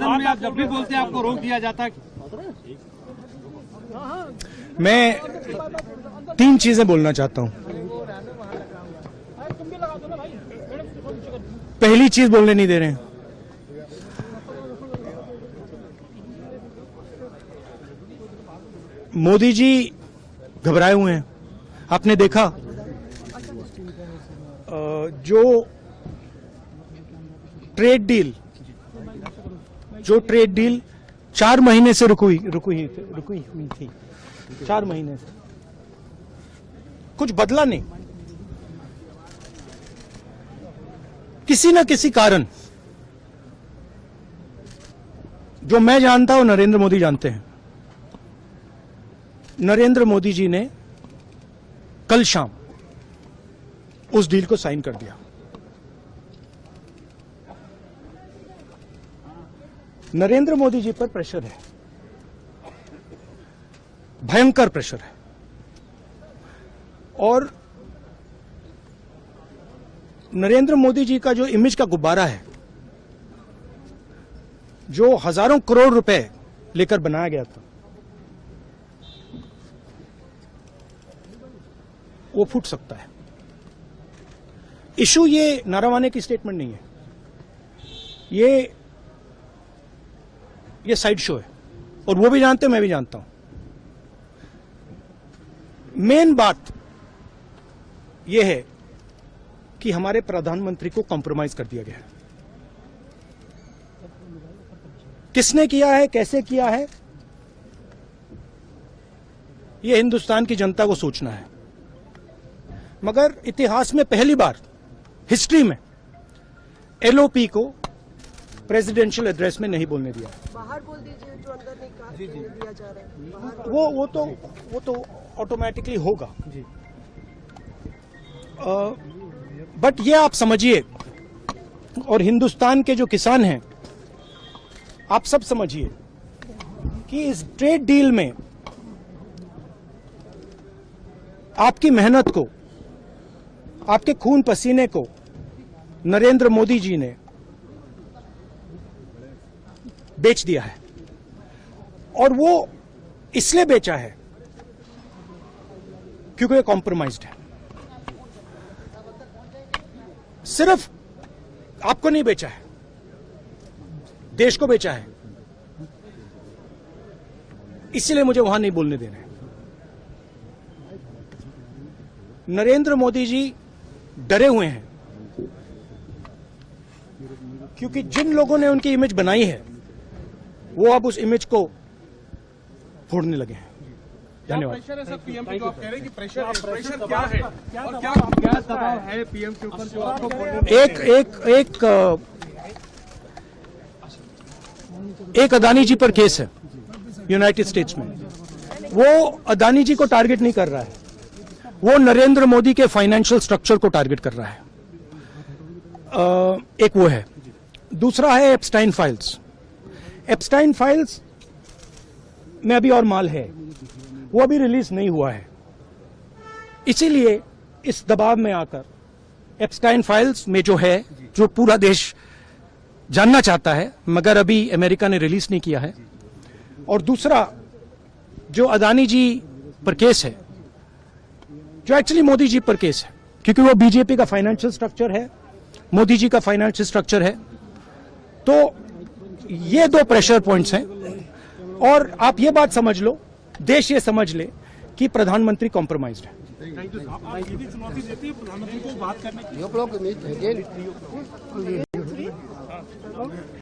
सदन में आप जब भी बोलते हैं आपको रोक दिया जाता है। मैं 3 चीजें बोलना चाहता हूं। पहली चीज बोलने नहीं दे रहे हैं। मोदी जी घबराए हुए हैं। आपने देखा जो ट्रेड डील 4 महीने से रुकी हुई थी 4 महीने से कुछ बदला नहीं। किसी न किसी कारण, जो मैं जानता हूं नरेंद्र मोदी जानते हैं, नरेंद्र मोदी जी ने कल शाम उस डील को साइन कर दिया। नरेंद्र मोदी जी पर प्रेशर है, भयंकर प्रेशर है। और नरेंद्र मोदी जी का जो इमेज का गुब्बारा है, जो हजारों करोड़ रुपए लेकर बनाया गया था, वो फूट सकता है। इशू ये नारावाने की स्टेटमेंट नहीं है, ये साइड शो है, और वो भी जानते हैं, मैं भी जानता हूं। मेन बात यह है कि हमारे प्रधानमंत्री को कॉम्प्रोमाइज कर दिया गया है। किसने किया है, कैसे किया है, यह हिंदुस्तान की जनता को सोचना है। मगर इतिहास में पहली बार हिस्ट्री में एलओपी को प्रेसिडेंशियल एड्रेस में नहीं बोलने दिया। बाहर बोल दीजिए, जो अंदर नहीं कहा दिया जा रहा है। वो तो ऑटोमेटिकली होगा। बट ये आप समझिए, और हिंदुस्तान के जो किसान हैं, आप सब समझिए कि इस ट्रेड डील में आपकी मेहनत को, आपके खून पसीने को नरेंद्र मोदी जी ने बेच दिया है। और वो इसलिए बेचा है क्योंकि ये कॉम्प्रोमाइज्ड है। सिर्फ आपको नहीं बेचा है, देश को बेचा है। इसलिए मुझे वहां नहीं बोलने देना है। नरेंद्र मोदी जी डरे हुए हैं, क्योंकि जिन लोगों ने उनकी इमेज बनाई है, वो अब उस इमेज को फोड़ने लगे हैं। धन्यवाद। प्रेशर है सर पीएम पे, जो आप कह रहे हैं कि प्रेशर क्या है और क्या दबाव है पीएम के ऊपर जो आपको एक अदानी जी पर केस है यूनाइटेड स्टेट्स में। वो अदानी जी को टारगेट नहीं कर रहा है, वो नरेंद्र मोदी के फाइनेंशियल स्ट्रक्चर को टारगेट कर रहा है। एक वो है। दूसरा है एप्स्टाइन फाइल्स। एप्स्टाइन फाइल्स में अभी और माल है, वो अभी रिलीज नहीं हुआ है। इसीलिए इस दबाव में आकर एप्स्टाइन फाइल्स में जो है, जो पूरा देश जानना चाहता है, मगर अभी अमेरिका ने रिलीज नहीं किया है। और दूसरा जो अदानी जी पर केस है, जो एक्चुअली मोदी जी पर केस है, क्योंकि वो बीजेपी का फाइनेंशियल स्ट्रक्चर है, मोदी जी का फाइनेंशियल स्ट्रक्चर है। तो ये 2 प्रेशर पॉइंट्स हैं। और आप ये बात समझ लो, देश ये समझ ले कि प्रधानमंत्री कॉम्प्रोमाइज्ड है। आप सीधी चुनौती देती है प्रधानमंत्री को बात करने की।